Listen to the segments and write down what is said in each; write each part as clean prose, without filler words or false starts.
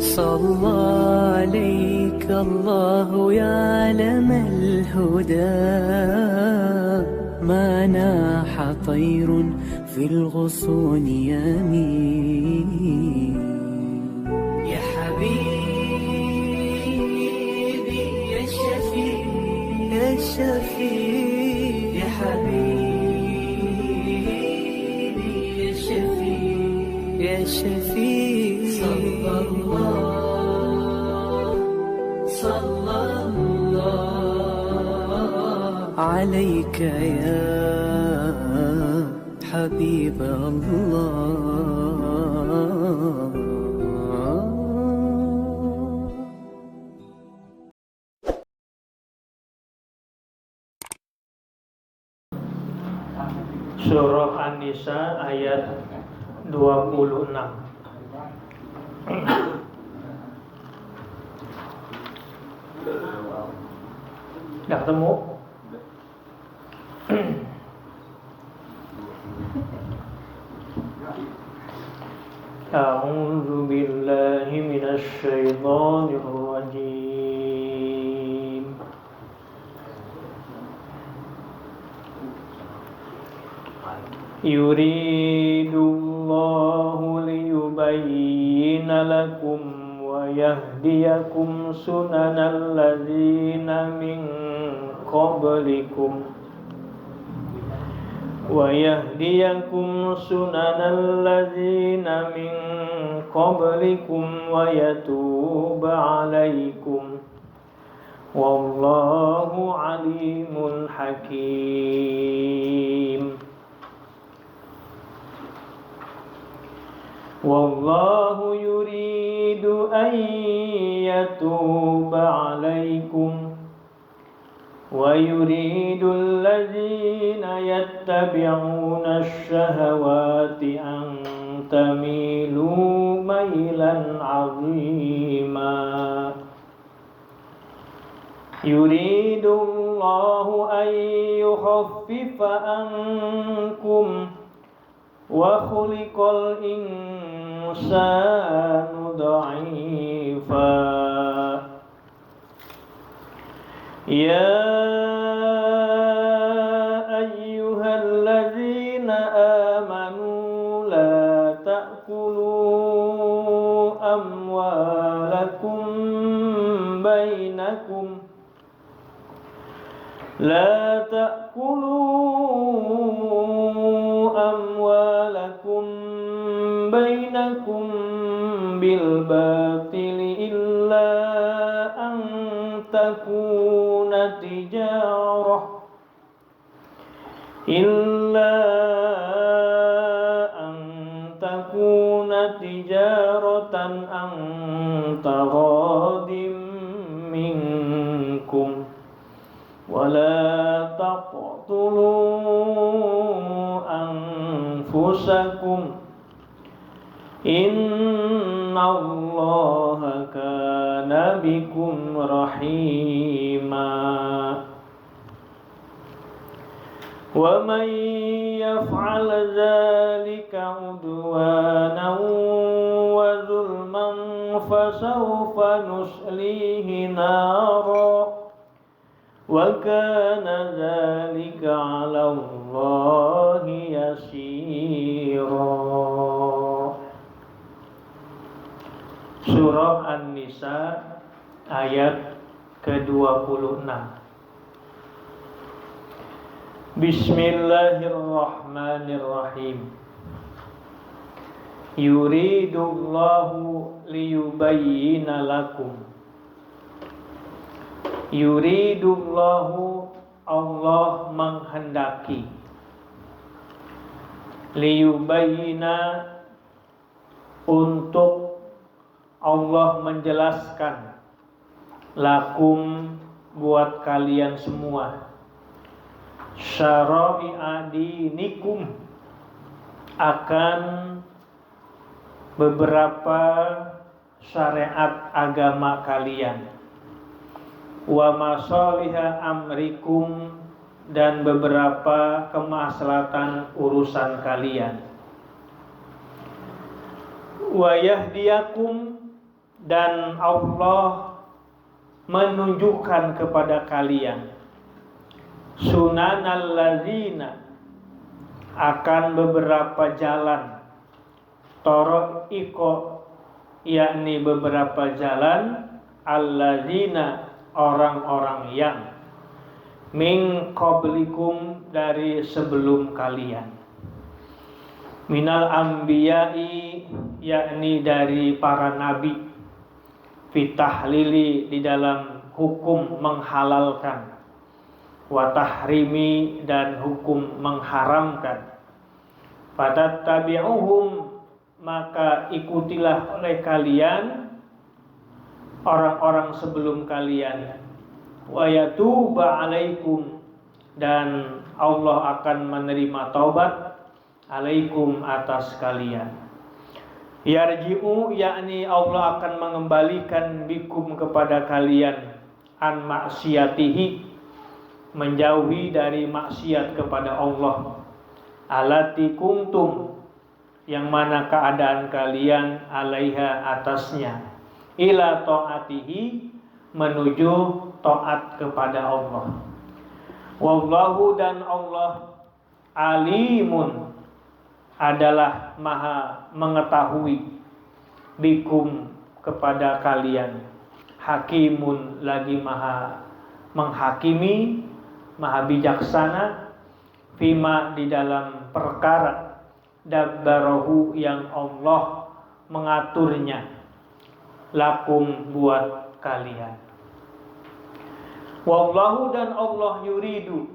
صلى عليك الله يعلم الهدى ما ناح طير في الغصون يمين يا حبيبي يا شفيع يا شفيع يا حبيبي يا شفيع يا شفيع صلى الله عليك يا حبيب الله. Surah An-Nisa ayat 26. Udah ketemu? A'udzu billahi minasy syaithanir rajim. Yuridullahu liyubayyina lakum wa yahdiyakum sunanal ladzina min qablikum wa yahdiyakum sunanal ladzina min qablikum wa yatuba 'alaikum wallahu 'alimun hakim. Wallahu yuridu an yatuba 'alaikum wa yuridu alladzina yattabi'una asy-syahawati an tamilu mailan 'azima. Yuridu Allahu an yukhaffifa ankum wa khuliqal insanu dha'ifa. Ya ayyuhalladzina amanu la ta'kulu amwalakum bainakum لا تأكلوا أموالكم بينكم بالباطل إلا أن تكون تجارة عن تراض منكم ولا تقتلوا أنفسكم إن الله كان بكم رحيما. ومن يفعل ذلك عدوانا وظلما فسوف نصليه نارا وكان ذلك على الله يسيرا. Surah An-Nisa ayat ke-26. Bismillahirrahmanirrahim. Yuridullahu liyubayyina lakum. Yuridullahu, Allah menghendaki, liyubayyina, untuk Allah menjelaskan, lakum, buat kalian semua, syara'i'a dinikum, akan beberapa syariat agama kalian, wa masaliha amrikum, dan beberapa kemaslahatan urusan kalian, wa yahdiyakum, dan Allah menunjukkan kepada kalian sunanal ladzina, akan beberapa jalan, toro'iko yakni beberapa jalan, alladzina orang-orang yang, min qablikum dari sebelum kalian, minal anbiya'i yakni dari para nabi, fitahlili di dalam hukum menghalalkan, wa tahrimi dan hukum mengharamkan, fatattabi'uhum maka ikutilah oleh kalian orang-orang sebelum kalian, wa yatuba alaikum dan Allah akan menerima taubat alaikum atas kalian. Yarji'u yakni Allah akan mengembalikan bikum kepada kalian an maksiatihi, menjauhi dari maksiat kepada Allah, alati kuntum yang mana keadaan kalian alaiha atasnya, ila ta'atihi menuju taat kepada Allah. Wallahu dan Allah alimun adalah maha mengetahui, bikum kepada kalian, hakimun lagi maha menghakimi, maha bijaksana, fima di dalam perkara, dabbarahu yang Allah mengaturnya, lakum buat kalian. Wallahu dan Allah yuridu,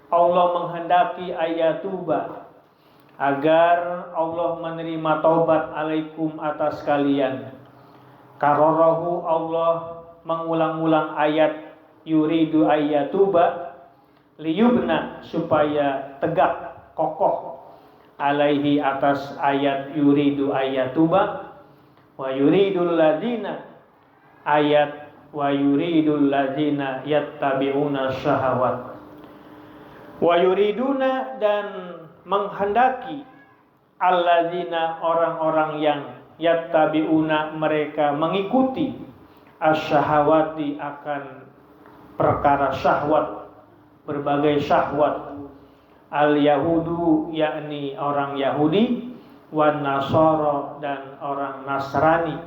Allah menghendaki ayatuba, agar Allah menerima taubat alaikum atas kalian. Kararahu Allah mengulang-ulang ayat yuridu ayatuba, liyubna supaya tegak kokoh, alaihi atas ayat yuridu ayatuba, wa yuridul ladzina ayat wa yuridul ladzina yattabi'una syahawat, wa yuriduna dan menghendaki alladzina orang-orang yang yattabi'una mereka mengikuti asyahawati akan perkara syahwat, berbagai syahwat, al-yahudu yakni orang Yahudi, wan nasara dan orang Nasrani,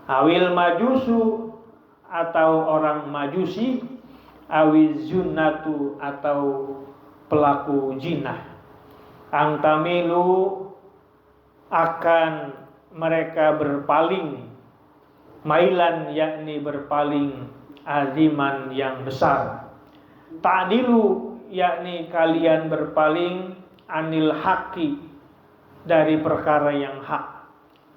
awil majusu atau orang Majusi, awiz zunnatu atau pelaku jinah, angtamilu akan mereka berpaling, mailan yakni berpaling, aziman yang besar, ta'dilu yakni kalian berpaling, anil haqqi dari perkara yang hak,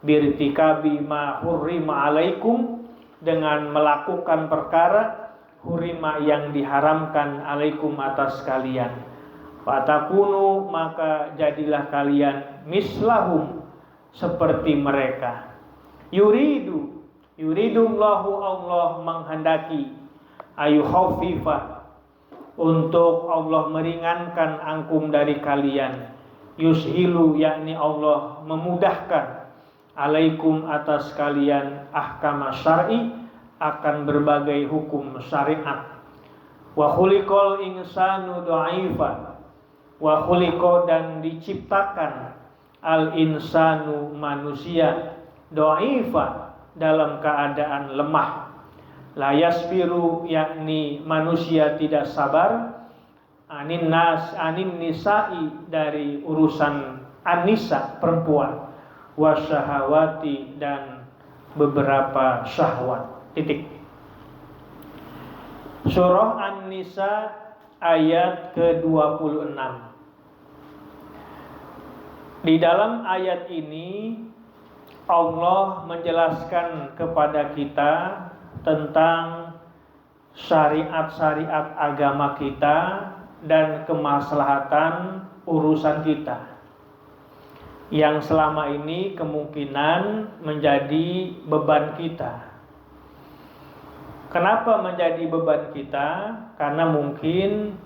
birtikabi ma hurrima alaikum dengan melakukan perkara hurima yang diharamkan alaikum atas kalian, fatakunu maka jadilah kalian mislahum seperti mereka, yuridullahu Allah menghendaki, ayukhaffifa untuk Allah meringankan angkum dari kalian, yushilu yakni Allah memudahkan, alaikum atas kalian, ahkama syar'i akan berbagai hukum syariat, wa khuliqal insanu dha'ifa, wa khuliqa dan diciptakan, al insanu manusia, dha'ifa dalam keadaan lemah, la yasbiru yakni manusia tidak sabar, anin nisa'i dari urusan an-nisa perempuan, wasyahawati dan beberapa syahwat. Titik. Surah An-Nisa ayat ke-26. Di dalam ayat ini Allah menjelaskan kepada kita tentang syariat-syariat agama kita dan kemaslahatan urusan kita yang selama ini kemungkinan menjadi beban kita. Kenapa menjadi beban kita? Karena mungkin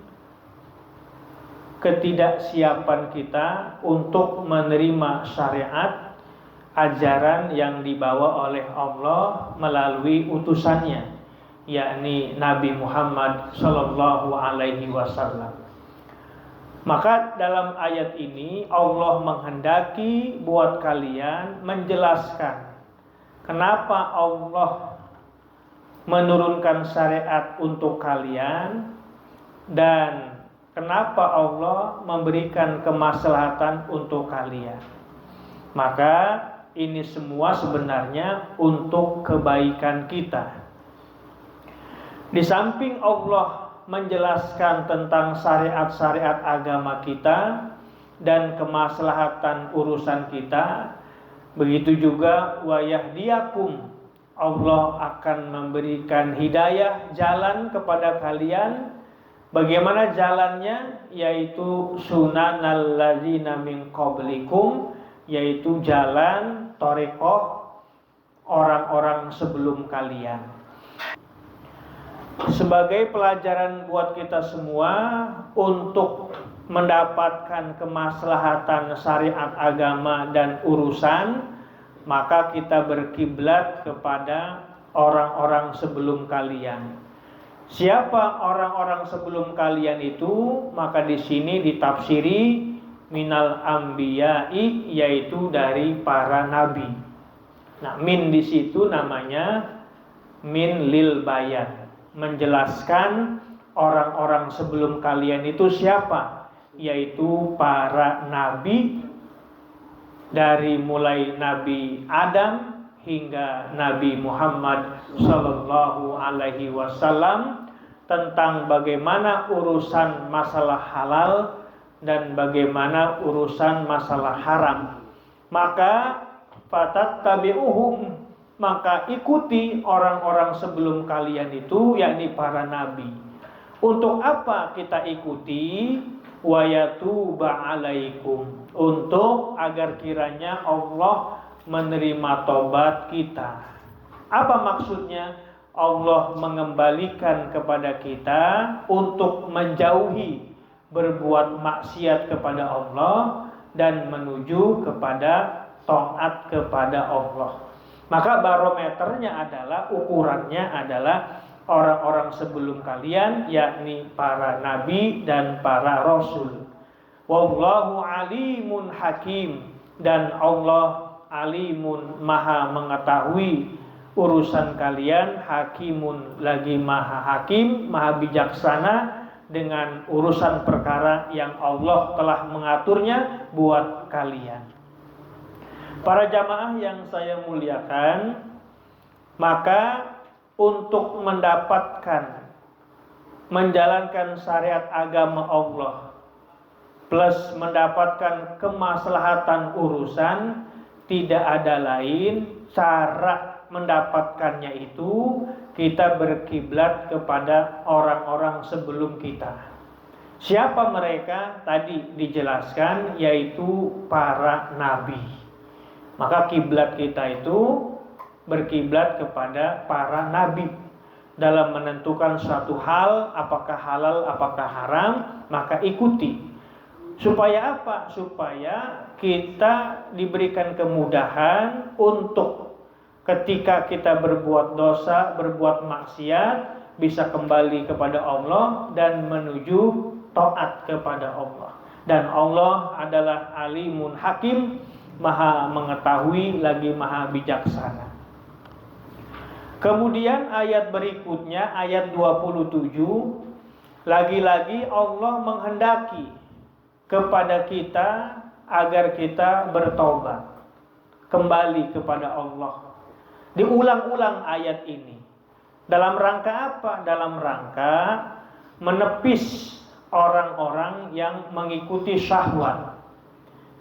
ketidaksiapan kita untuk menerima syariat ajaran yang dibawa oleh Allah melalui utusannya, yakni Nabi Muhammad Sallallahu Alaihi Wasallam. Maka dalam ayat ini Allah menghendaki buat kalian menjelaskan kenapa Allah menurunkan syariat untuk kalian dan kenapa Allah memberikan kemaslahatan untuk kalian. Maka ini semua sebenarnya untuk kebaikan kita. Di samping Allah menjelaskan tentang syariat-syariat agama kita dan kemaslahatan urusan kita, begitu juga wa yahdiyakum, Allah akan memberikan hidayah jalan kepada kalian. Bagaimana jalannya? Yaitu sunanal ladzina min qablikum, yaitu jalan thariqah orang-orang sebelum kalian. Sebagai pelajaran buat kita semua untuk mendapatkan kemaslahatan syariat agama dan urusan, maka kita berkiblat kepada orang-orang sebelum kalian. Siapa orang-orang sebelum kalian itu? Maka di sini ditafsiri minal anbiya'i, yaitu dari para nabi. Nah, min di situ namanya min lil bayan, menjelaskan orang-orang sebelum kalian itu siapa, yaitu para nabi, dari mulai Nabi Adam hingga Nabi Muhammad Sallallahu Alaihi Wasallam, tentang bagaimana urusan masalah halal dan bagaimana urusan masalah haram. Maka fatattabi'uhum, maka ikuti orang-orang sebelum kalian itu, yakni para nabi. Untuk apa kita ikuti? Wa yatuba alaikum, untuk agar kiranya Allah menerima tobat kita. Apa maksudnya? Allah mengembalikan kepada kita untuk menjauhi berbuat maksiat kepada Allah dan menuju kepada taat kepada Allah. Maka barometernya adalah, ukurannya adalah orang-orang sebelum kalian, yakni para nabi dan para rasul. Wallahu alimun hakim, dan Allah alimun, maha mengetahui urusan kalian, hakimun, lagi maha hakim, maha bijaksana dengan urusan perkara yang Allah telah mengaturnya buat kalian. Para jamaah yang saya muliakan, maka untuk mendapatkan menjalankan syariat agama Allah plus mendapatkan kemaslahatan urusan, tidak ada lain cara mendapatkannya itu kita berkiblat kepada orang-orang sebelum kita. Siapa mereka? Tadi dijelaskan, yaitu para nabi. Maka kiblat kita itu berkiblat kepada para nabi dalam menentukan suatu hal, apakah halal, apakah haram, maka ikuti. Supaya apa? Supaya kita diberikan kemudahan untuk ketika kita berbuat dosa, berbuat maksiat, bisa kembali kepada Allah dan menuju taat kepada Allah. Dan Allah adalah alimun hakim, maha mengetahui lagi maha bijaksana. Kemudian ayat berikutnya, ayat 27, lagi-lagi Allah menghendaki kepada kita agar kita bertobat, kembali kepada Allah. Diulang-ulang ayat ini. Dalam rangka apa? Dalam rangka menepis orang-orang yang mengikuti syahwat.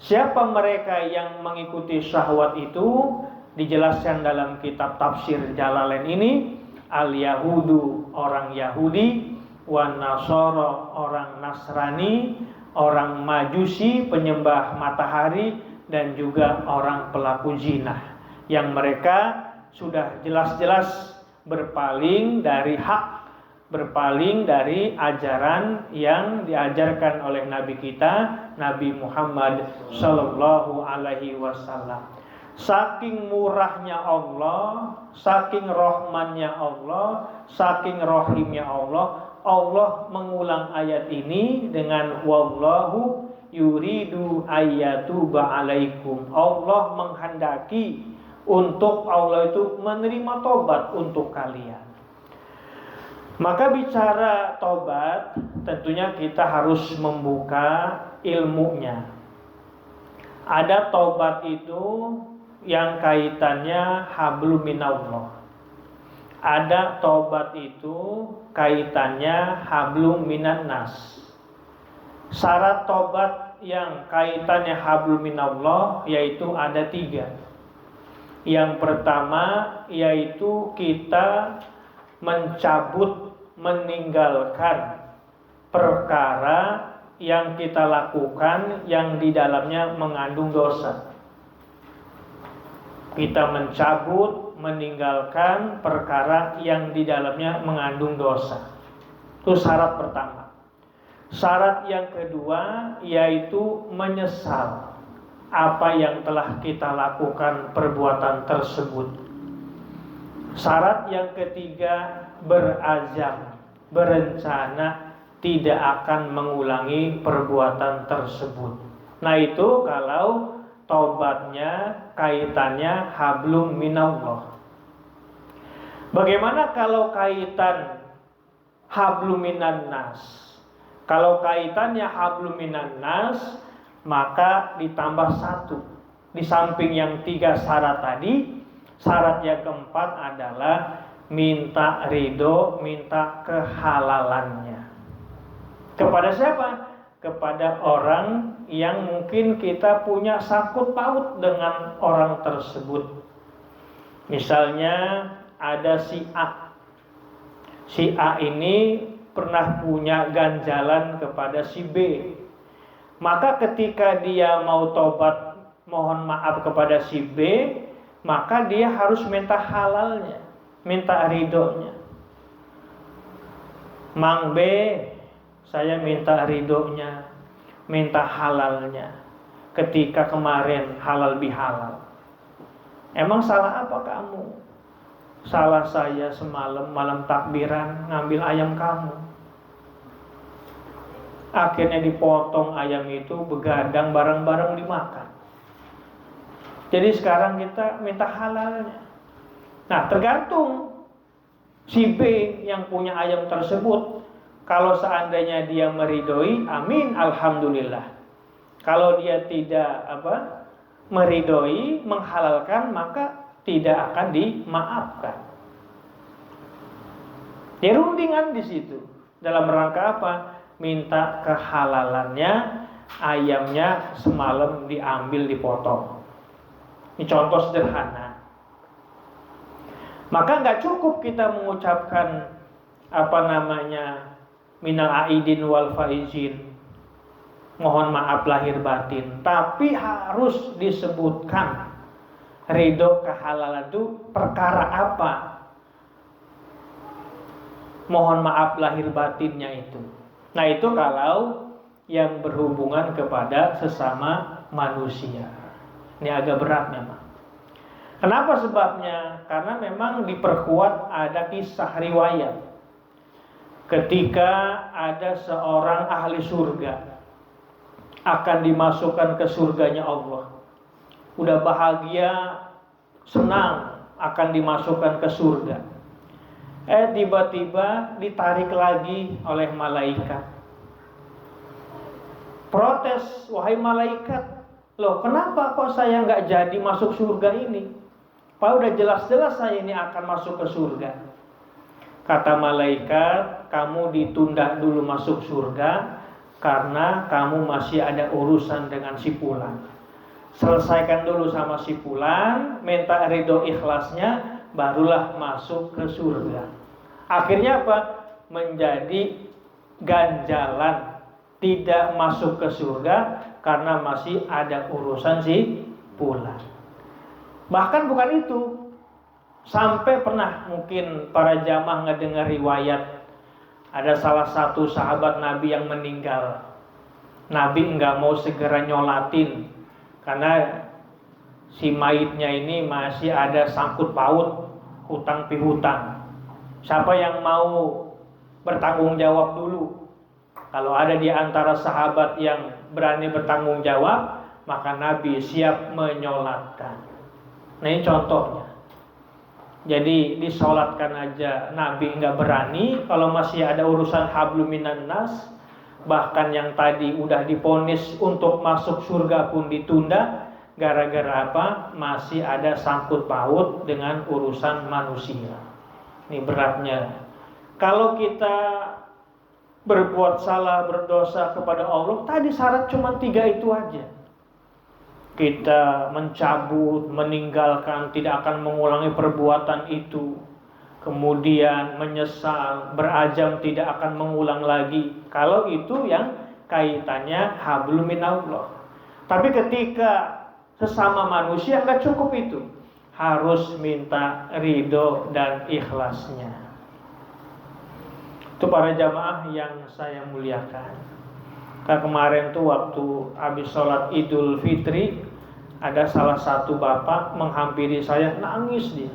Siapa mereka yang mengikuti syahwat itu? Dijelaskan dalam kitab tafsir Jalalain ini, al-Yahudu, orang Yahudi, wan Nasara, orang Nasrani, orang Majusi, penyembah matahari, dan juga orang pelaku zina, yang mereka sudah jelas-jelas berpaling dari hak, berpaling dari ajaran yang diajarkan oleh Nabi kita, Nabi Muhammad Sallallahu Alaihi Wasallam. Saking murahnya Allah, saking rahmannya Allah, saking rahimnya Allah, Allah mengulang ayat ini dengan wallahu yuridu ayyatuba alaikum. Allah menghendaki untuk Allah itu menerima tobat untuk kalian. Maka bicara tobat, tentunya kita harus membuka ilmunya. Ada tobat itu yang kaitannya hablum minallah. Ada tobat itu kaitannya hablum minan nas. Syarat tobat yang kaitannya hablum minallah yaitu ada 3. Yang pertama yaitu kita mencabut, meninggalkan perkara yang kita lakukan yang di dalamnya mengandung dosa. Kita mencabut, meninggalkan perkara yang di dalamnya mengandung dosa. Itu syarat pertama. Syarat yang kedua yaitu menyesal apa yang telah kita lakukan perbuatan tersebut. Syarat yang ketiga berazam, berencana tidak akan mengulangi perbuatan tersebut. Nah itu kalau tobatnya kaitannya hablum minallah. Bagaimana kalau kaitan hablum minan nas? Kalau kaitannya hablum minan nas, maka ditambah 1. Di samping yang 3 syarat tadi, syarat yang keempat adalah minta ridho, minta kehalalannya. Kepada siapa? Kepada orang yang mungkin kita punya sangkut paut dengan orang tersebut. Misalnya ada si A. Si A ini pernah punya ganjalan kepada si B. Maka ketika dia mau tobat mohon maaf kepada si B, maka dia harus minta halalnya, minta ridhonya. Mang B, saya minta ridhonya, minta halalnya. Ketika kemarin halal bihalal. Emang salah apa kamu? Salah saya semalam malam takbiran ngambil ayam kamu. Akhirnya dipotong ayam itu, begadang bareng-bareng dimakan. Jadi sekarang kita minta halalnya. Nah tergantung si B yang punya ayam tersebut. Kalau seandainya dia meridhoi, amin, alhamdulillah. Kalau dia tidak meridhoi, menghalalkan, maka tidak akan dimaafkan. Dirundingan di situ. Dalam rangka apa? Minta kehalalannya, ayamnya semalam diambil, dipotong. Ini contoh sederhana. Maka nggak cukup kita mengucapkan minal aidin wal faizin, mohon maaf lahir batin, tapi harus disebutkan ridho kehalalan itu perkara apa, mohon maaf lahir batinnya itu. Nah itu kalau yang berhubungan kepada sesama manusia. Ini agak berat memang. Kenapa sebabnya? Karena memang diperkuat ada kisah riwayat. Ketika ada seorang ahli surga akan dimasukkan ke surganya Allah. Udah bahagia, senang akan dimasukkan ke surga. Tiba-tiba ditarik lagi oleh malaikat. Protes, wahai malaikat, loh kenapa kok saya nggak jadi masuk surga ini? Pak udah jelas-jelas saya ini akan masuk ke surga. Kata malaikat, kamu ditunda dulu masuk surga karena kamu masih ada urusan dengan si fulan. Selesaikan dulu sama si fulan, minta ridho ikhlasnya, barulah masuk ke surga. Akhirnya apa? Menjadi ganjalan tidak masuk ke surga karena masih ada urusan si fulan. Bahkan bukan itu, sampai pernah mungkin para jamaah ngedengar riwayat ada salah satu sahabat Nabi yang meninggal. Nabi enggak mau segera nyolatin karena si mayitnya ini masih ada sangkut paut hutang pihutang. Siapa yang mau bertanggung jawab dulu? Kalau ada di antara sahabat yang berani bertanggung jawab, maka Nabi siap menyolatkan. Nah, ini contohnya. Jadi disolatkan aja Nabi nggak berani, kalau masih ada urusan hablum minan nas, bahkan yang tadi udah diponis untuk masuk surga pun ditunda, gara-gara apa? Masih ada sangkut paut dengan urusan manusia. Ini beratnya. Kalau kita berbuat salah, berdosa kepada Allah, tadi syarat cuma 3 itu aja. Kita mencabut, meninggalkan, tidak akan mengulangi perbuatan itu. Kemudian menyesal, berazam tidak akan mengulang lagi. Kalau itu yang kaitannya hablum minallah. Tapi ketika sesama manusia nggak cukup itu, harus minta ridho dan ikhlasnya. Itu para jamaah yang saya muliakan. Nah, kemarin tuh waktu habis sholat Idul Fitri, ada salah satu bapak menghampiri saya, nangis dia.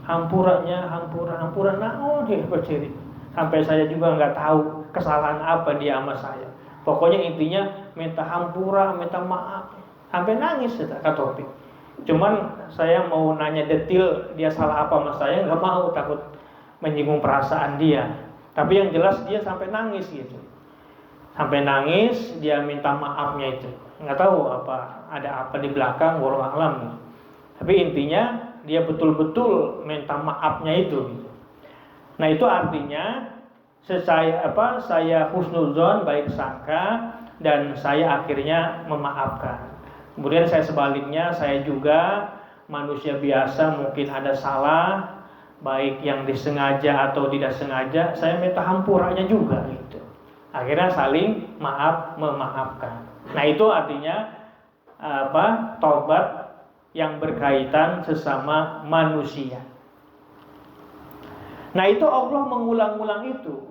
Hampurannya, hampuran dia berdiri. Sampai saya juga nggak tahu kesalahan apa dia sama saya. Pokoknya intinya minta hampura, minta maaf. Sampai nangis kata Topik. Cuman saya mau nanya detail dia salah apa sama saya, nggak mau, takut menyinggung perasaan dia. Tapi yang jelas dia sampai nangis gitu. Sampai nangis, dia minta maafnya itu. Nggak tahu apa, ada apa di belakang, wallahu a'lam. Tapi intinya dia betul-betul minta maafnya itu. Gitu. Nah, itu artinya saya husnuzon, baik sangka, dan saya akhirnya memaafkan. Kemudian saya sebaliknya, saya juga manusia biasa, mungkin ada salah, baik yang disengaja atau tidak sengaja, saya minta hampuranya juga gitu. Akhirnya saling memaafkan. Nah, itu artinya taubat yang berkaitan sesama manusia. Nah, itu Allah mengulang-ulang itu.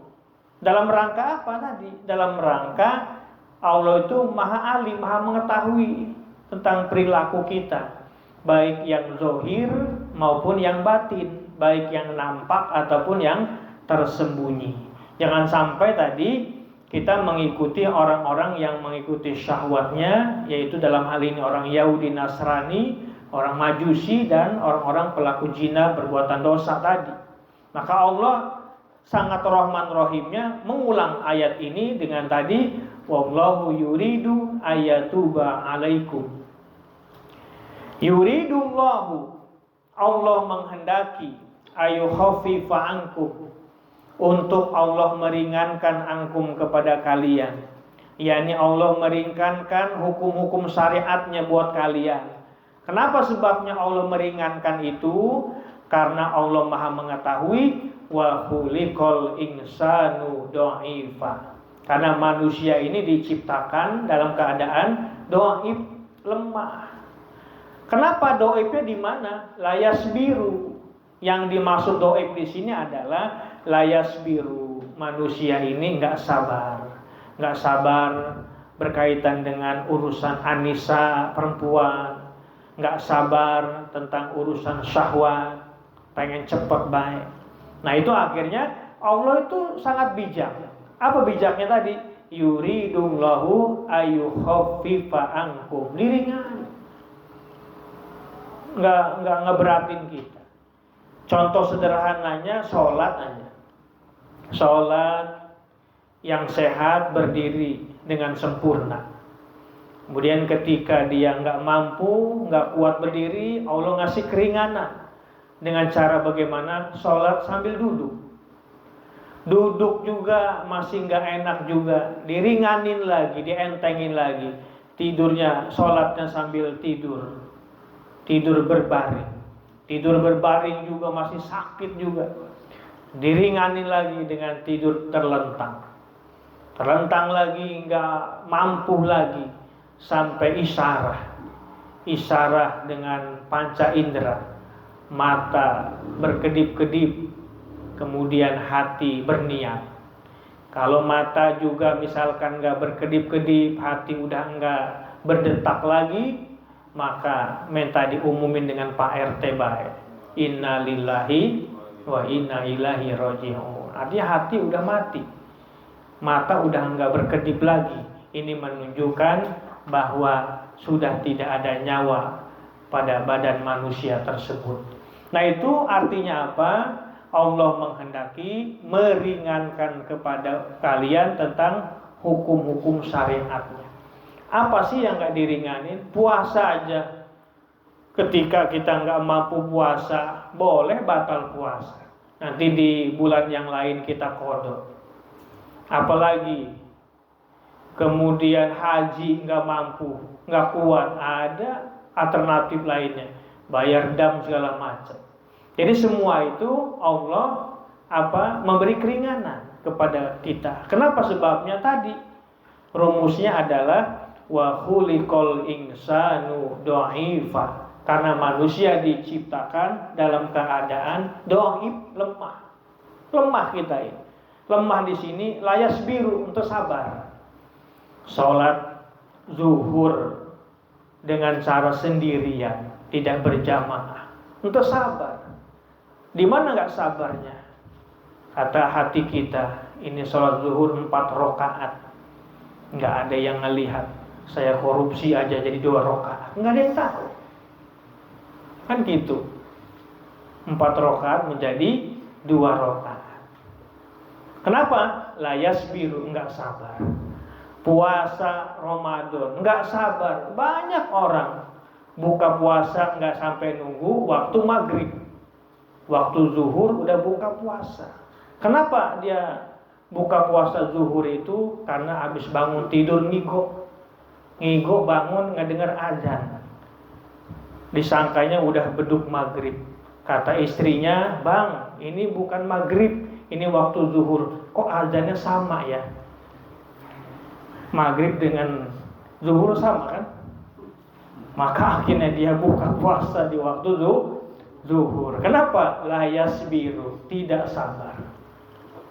Dalam rangka apa tadi? Dalam rangka Allah itu maha alim, maha mengetahui tentang perilaku kita, baik yang zahir maupun yang batin, baik yang nampak ataupun yang tersembunyi. Jangan sampai tadi kita mengikuti orang-orang yang mengikuti syahwatnya, yaitu dalam hal ini orang Yahudi, Nasrani, orang Majusi, dan orang-orang pelaku zina perbuatan dosa tadi. Maka Allah sangat rahman rahimnya mengulang ayat ini dengan tadi, wallahu yuridu ayatuba alaikum. Yuridullahu, Allah menghendaki, ayukhaffifa ankum, untuk Allah meringankan angkum kepada kalian. yakni Allah meringankan hukum-hukum syariatnya buat kalian. Kenapa sebabnya Allah meringankan itu? Karena Allah Maha mengetahui, wa khuliqal insanu dha'ifa. Karena manusia ini diciptakan dalam keadaan dhaif, lemah. Kenapa dhaifnya di mana? Layas biru. Yang dimaksud dhaif di sini adalah layas biru. Manusia ini enggak sabar berkaitan dengan urusan anisa perempuan, enggak sabar tentang urusan syahwat, pengen cepat baik. Nah, itu akhirnya Allah itu sangat bijak. Apa bijaknya tadi? Yuridullahu ayyukhaffifa ankum. Diringan. Enggak ngeberatin kita. Contoh sederhananya sholat aja. Sholat yang sehat berdiri dengan sempurna. Kemudian ketika dia enggak mampu, enggak kuat berdiri, Allah ngasih keringanan. Dengan cara bagaimana? Sholat sambil duduk. Duduk juga masih enggak enak juga, diringanin lagi, dientengin lagi. Tidurnya, sholatnya sambil tidur. Tidur berbaring. Tidur berbaring juga masih sakit juga. Diringanin lagi dengan tidur terlentang. Terlentang lagi, enggak mampu lagi, sampai isyarah. Isyarah dengan panca indera. Mata berkedip-kedip, kemudian hati berniat. Kalau mata juga misalkan enggak berkedip-kedip, hati udah enggak berdetak lagi, maka minta diumumin dengan Pak RT baik. Inna lillahi wa inna ilaihi raji'un. Artinya hati udah mati, mata udah enggak berkedip lagi. Ini menunjukkan bahwa sudah tidak ada nyawa pada badan manusia tersebut. Nah, itu artinya apa? Allah menghendaki meringankan kepada kalian tentang hukum-hukum syariatnya. Apa sih yang enggak diringanin? Puasa aja. Ketika kita enggak mampu puasa, boleh batal puasa. Nanti di bulan yang lain kita qada. Apalagi kemudian haji nggak mampu, nggak kuat, ada alternatif lainnya, bayar dam segala macam. Jadi semua itu Allah memberi keringanan kepada kita. Kenapa? Sebabnya tadi rumusnya adalah wa khuliqal insanu dha'ifa. Karena manusia diciptakan dalam keadaan dhaif, lemah. Lemah kita ini. Lemah di sini layas biru, untuk sabar. Sholat zuhur dengan cara sendirian, tidak berjamaah, untuk sabar. Di mana nggak sabarnya? Kata hati kita, ini sholat zuhur 4 rakaat, nggak ada yang ngelihat. Saya korupsi aja jadi 2 rakaat, nggak ada yang tahu. Kan gitu. 4 rakaat menjadi 2 rakaat. Kenapa? Layas biru, enggak sabar. Puasa Ramadan, enggak sabar. Banyak orang buka puasa enggak sampai nunggu waktu maghrib. Waktu zuhur udah buka puasa. Kenapa dia buka puasa zuhur itu? Karena habis bangun tidur ngigo. Ngigo bangun nggak dengar azan. Disangkanya udah beduk maghrib. Kata istrinya, "Bang, ini bukan maghrib, ini waktu zuhur. Kok azannya sama ya?" Maghrib dengan zuhur sama kan? Maka akhirnya dia buka puasa di waktu zuhur. Kenapa? Layas biru, tidak sabar.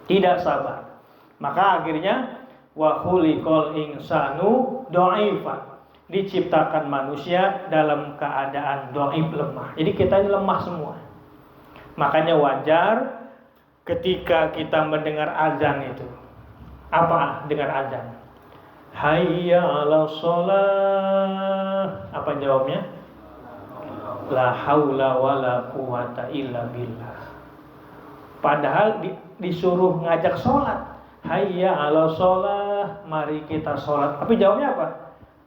Tidak sabar. Maka akhirnya wa khuliqal insanu dha'ifa. Diciptakan manusia dalam keadaan dhaif, lemah. Jadi kita ini lemah semua. Makanya wajar ketika kita mendengar azan itu. Apa dengar azan? Hayya 'alas shalah. Apa jawabnya? La haula wala quwata illa billah. Padahal disuruh ngajak sholat. Hayya 'alas shalah, mari kita sholat. Tapi jawabnya apa?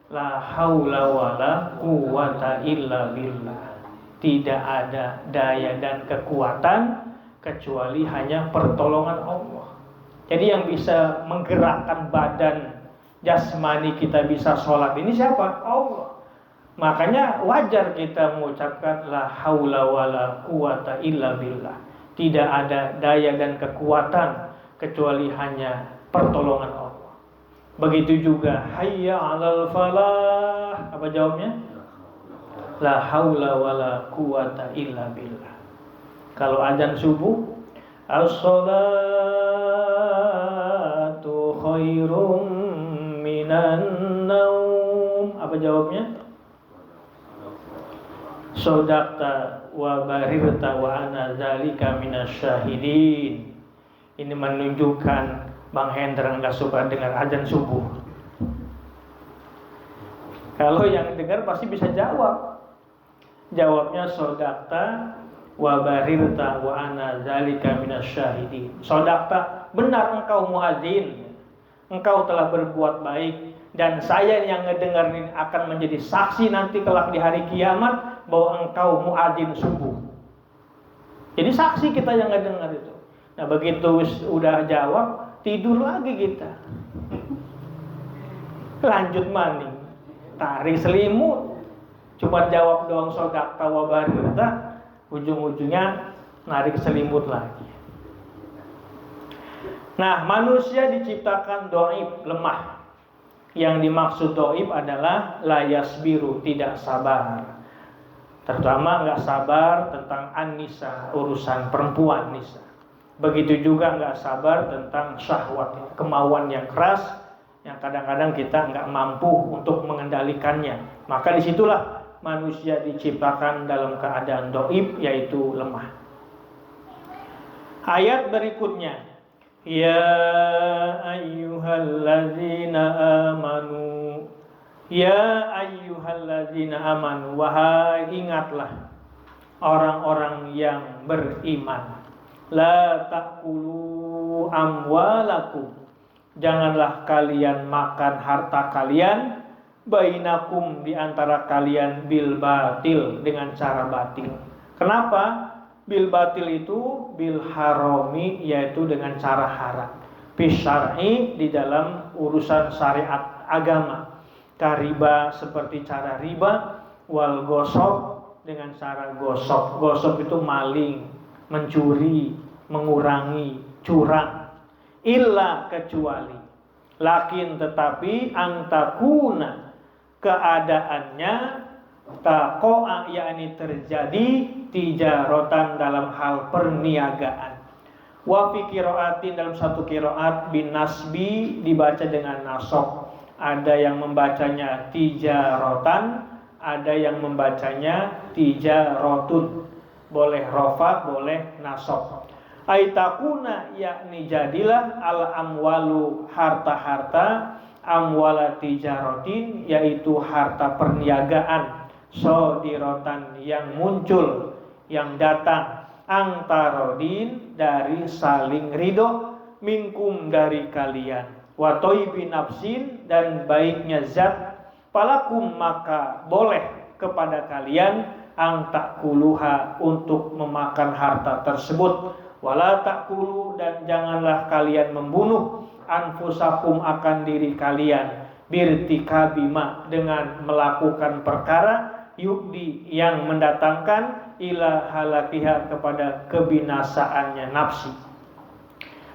La haula wala quwata illa billah. Tidak ada daya dan kekuatan kecuali hanya pertolongan Allah. Jadi yang bisa menggerakkan badan jasmani kita bisa sholat ini siapa? Allah. Makanya wajar kita mengucapkan la haula wala quwata illa billah. Tidak ada daya dan kekuatan kecuali hanya pertolongan Allah. Begitu juga hayya 'alal falah. Apa jawabnya? La haula wala quwata illa billah. Kalau azan subuh, as-shalatu khairum minan naum. Apa jawabnya? Shadaqta wa barirta wa ana zalika minasyahidin. Ini menunjukkan Bang Hendra nggak suka dengar azan subuh. Kalau yang dengar pasti bisa jawab. Jawabnya shadaqta wa barirta wa ana zalika minasyahidin. Shadaqta, benar engkau muadzin. Engkau telah berbuat baik dan saya yang ngedengar ini akan menjadi saksi nanti kelak di hari kiamat bahwa engkau muadzin subuh. Jadi saksi kita yang ngedengar itu. Nah, begitu udah jawab, tidur lagi kita. Lanjut maning, tarik selimut. Cuma jawab doang shadaqta wa barirta, ujung-ujungnya narik selimut lagi. Nah, manusia diciptakan dhaif, lemah. Yang dimaksud dhaif adalah la yasbiru, tidak sabar. Terutama nggak sabar tentang an-nisa, urusan perempuan nisa. Begitu juga nggak sabar tentang syahwat, kemauan yang keras yang kadang-kadang kita nggak mampu untuk mengendalikannya. Maka disitulah manusia diciptakan dalam keadaan dhaif, yaitu lemah. Ayat berikutnya, ya ayyuhalladzina amanu, ya ayyuhalladzina amanu, wahai ingatlah orang-orang yang beriman, la ta'kulu amwalakum, janganlah kalian makan harta kalian, bainakum, di antara kalian, bil batil, dengan cara batil. Kenapa? Bil batil itu bil harami, yaitu dengan cara haram. Fis syar'i, di dalam urusan syariat agama. Kariba, seperti cara riba, wal gosok, dengan cara gosok. Gosok itu maling, mencuri, mengurangi, curang. Illa, kecuali, lakin, tetapi, antakuna, keadaannya, takoa, yakni terjadi, tijarotan, dalam hal perniagaan. Wa fi qiraatin, dalam satu qiraat, bin nasbi, dibaca dengan nasab. Ada yang membacanya tijarotan, ada yang membacanya tijarotun. Boleh rofa, boleh nasab. Aitakuna, yakni jadilah, al amwalu, harta-harta, amwala tijarotin, yaitu harta perniagaan, sodirotan, yang muncul, yang datang, angtarodin, dari saling ridho, minkum, dari kalian, watoibi nafsin, dan baiknya zat, palakum, maka boleh kepada kalian, angtakuluha, untuk memakan harta tersebut, wala takulu, dan janganlah kalian membunuh, anfusakum, akan diri kalian, birtikabima, dengan melakukan perkara, yukdi, yang mendatangkan, ila halakiha, kepada kebinasaannya nafsi.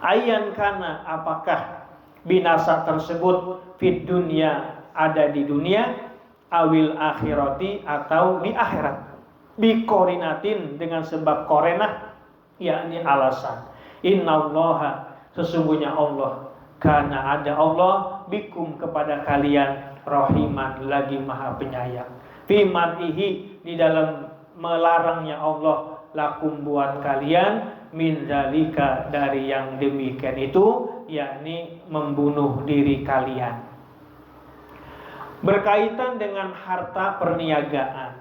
Ayyan kana, apakah binasa tersebut, fid dunya, ada di dunia, awil akhirati, atau di akhirat, bikorinatin, dengan sebab korenah, yakni alasan. Innallaha, sesungguhnya Allah, karena ada Allah, bikum, kepada kalian, rohiman, lagi maha penyayang. Fimatihi, di dalam melarangnya Allah, lakum, buat kalian, min zalika, dari yang demikian itu, yakni membunuh diri kalian. Berkaitan dengan harta perniagaan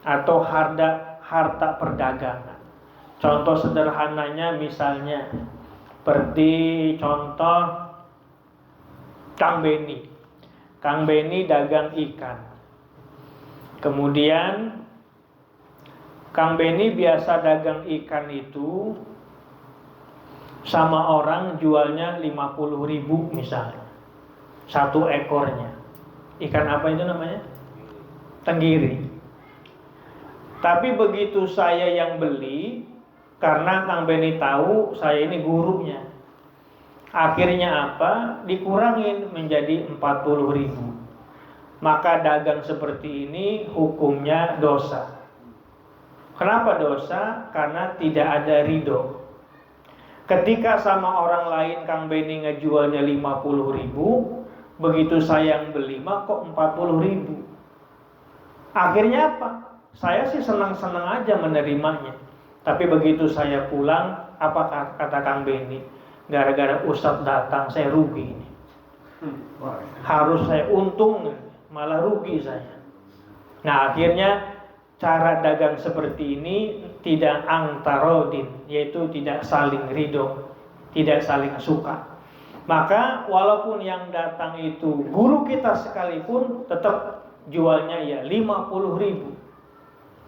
atau harta perdagangan. Contoh sederhananya, misalnya seperti contoh Kang Beni. Kang Beni dagang ikan. Kemudian Kang Beni biasa dagang ikan itu, sama orang jualnya 50.000 misalnya, satu ekornya. Ikan apa itu namanya? Tenggiri. Tapi begitu saya yang beli, karena Kang Beni tahu saya ini gurunya, akhirnya apa? Dikurangin menjadi 40.000. Maka dagang seperti ini hukumnya dosa. Kenapa dosa? Karena tidak ada ridho. Ketika sama orang lain Kang Beni ngejualnya 50.000, begitu saya yang beli mah kok 40.000. Akhirnya apa? Saya sih senang-senang aja menerimanya. Tapi begitu saya pulang, apa kata Kang Beni? Gara-gara Ustadz datang saya rugi ini. Harus saya untung, malah rugi saya. Nah, akhirnya cara dagang seperti ini tidak angtarodin, yaitu tidak saling ridho, tidak saling suka. Maka walaupun yang datang itu guru kita sekalipun, tetap jualnya ya 50.000.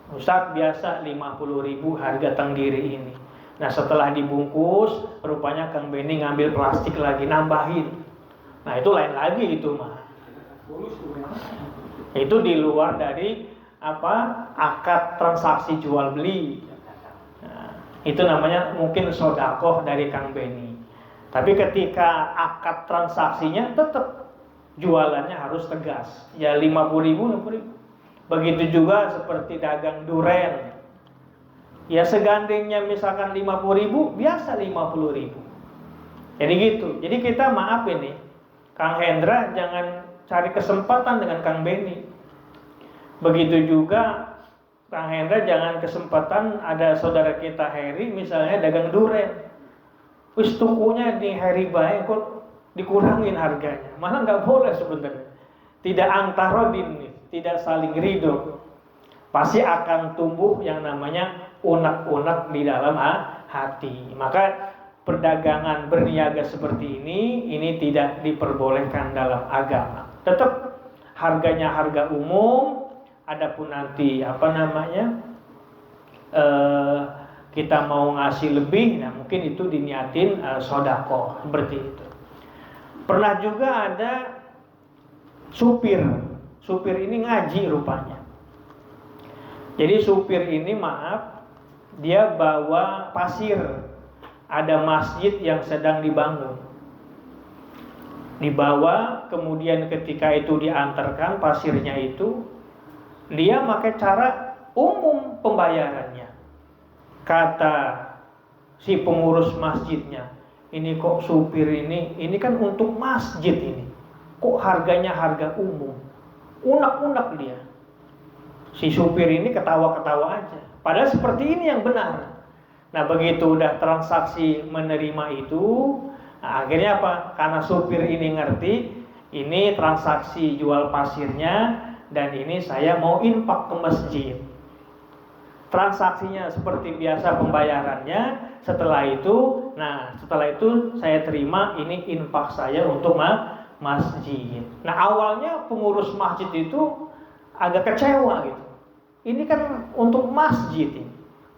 Ustadz biasa 50.000 harga tenggiri ini. Nah, setelah dibungkus, rupanya Kang Beni ngambil plastik lagi, nambahin. Nah, itu lain lagi itu mah. Itu di luar dari akad transaksi jual beli. Nah, itu namanya mungkin sodakoh dari Kang Beni. Tapi ketika akad transaksinya tetap jualannya harus tegas. Ya 50.000. Begitu juga seperti dagang duren. Ya segandengnya misalkan 50.000, biasa 50.000. Jadi gitu. Jadi kita maaf ini, Kang Hendra jangan cari kesempatan dengan Kang Beni. Begitu juga Kang Hendra, jangan kesempatan ada saudara kita Heri misalnya dagang duren. Wis tukunya di Heri baik kok dikurangin harganya. Malah nggak boleh sebenarnya. Tidak antarodin, tidak saling ridho. Pasti akan tumbuh yang namanya unek-unek di dalam hati. Maka perdagangan berniaga seperti ini tidak diperbolehkan dalam agama. Tetap harganya harga umum. Adapun nanti kita mau ngasih lebih, nah mungkin itu diniatin sodako seperti itu. Pernah juga ada supir ini ngaji rupanya. Jadi supir ini dia bawa pasir, ada masjid yang sedang dibangun. Dibawa, kemudian ketika itu diantarkan pasirnya itu, dia pakai cara umum pembayarannya. Kata si pengurus masjidnya, ini kok supir ini kan untuk masjid ini, kok harganya harga umum. Unek-unek dia. Si supir ini ketawa-ketawa aja. Padahal seperti ini yang benar. Nah begitu udah transaksi menerima itu, nah, akhirnya apa? Karena supir ini ngerti, ini transaksi jual pasirnya, dan ini saya mau infak ke masjid. Transaksinya seperti biasa pembayarannya. Setelah itu saya terima ini infak saya untuk masjid. Nah awalnya pengurus masjid itu agak kecewa gitu. Ini kan untuk masjid ini,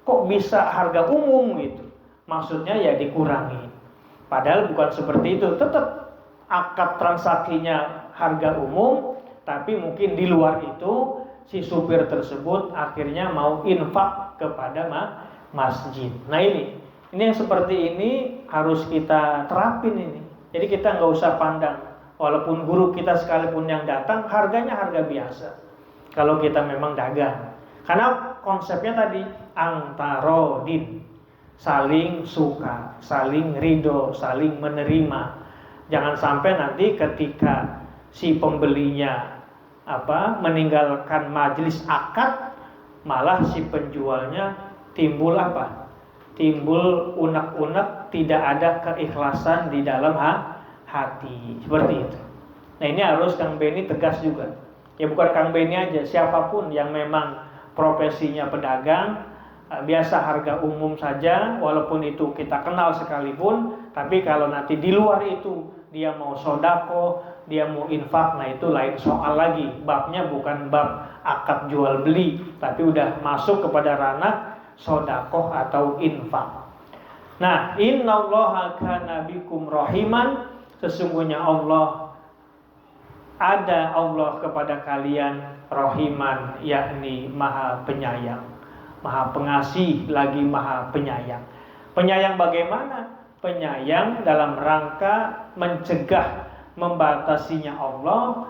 kok bisa harga umum gitu. Maksudnya ya dikurangi. Padahal bukan seperti itu. Tetap akad transaksinya harga umum, tapi mungkin di luar itu si supir tersebut akhirnya mau infak kepada masjid. Nah ini yang seperti ini harus kita terapin ini. Jadi kita nggak usah pandang, walaupun guru kita sekalipun yang datang harganya harga biasa. Kalau kita memang dagang, karena konsepnya tadi antarodin, saling suka, saling ridho, saling menerima. Jangan sampai nanti ketika si pembelinya meninggalkan majelis akad, malah si penjualnya timbul timbul unek-unek, tidak ada keikhlasan di dalam hati, seperti itu. Nah ini harus Kang Beni tegas juga. Ya bukan Kang Beni aja, siapapun yang memang profesinya pedagang, biasa harga umum saja, walaupun itu kita kenal sekalipun, tapi kalau nanti di luar itu dia mau sodako, dia mau infak, nah itu lain soal lagi. Babnya bukan bab akad jual beli, tapi udah masuk kepada ranah sodakoh atau infak. Nah, innallaha kana bikum rahiman, sesungguhnya Allah kepada kalian rahiman, yakni maha penyayang, maha pengasih, lagi maha penyayang. Penyayang bagaimana? Penyayang dalam rangka mencegah, membatasinya Allah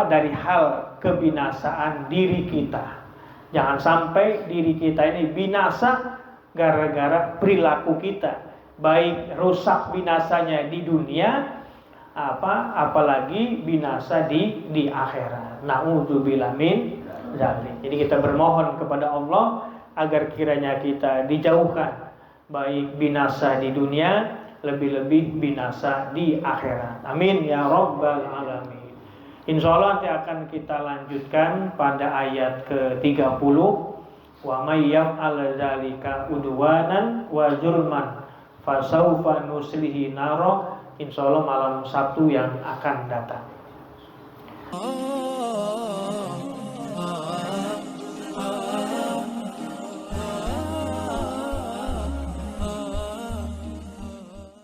dari hal kebinasaan diri kita. Jangan sampai diri kita ini binasa gara-gara perilaku kita, baik rusak binasanya di dunia, apalagi binasa di akhirat. Na'udzubillah min dzalik. Jadi kita bermohon kepada Allah agar kiranya kita dijauhkan baik binasa di dunia, lebih-lebih binasa di akhirat. Amin ya rabbal alamin. Insyaallah nanti akan kita lanjutkan pada ayat ke-30. Wa may yaf'al dzalika udwanan wa zulman fasaufa nuslihi naro. Insyaallah malam Sabtu yang akan datang.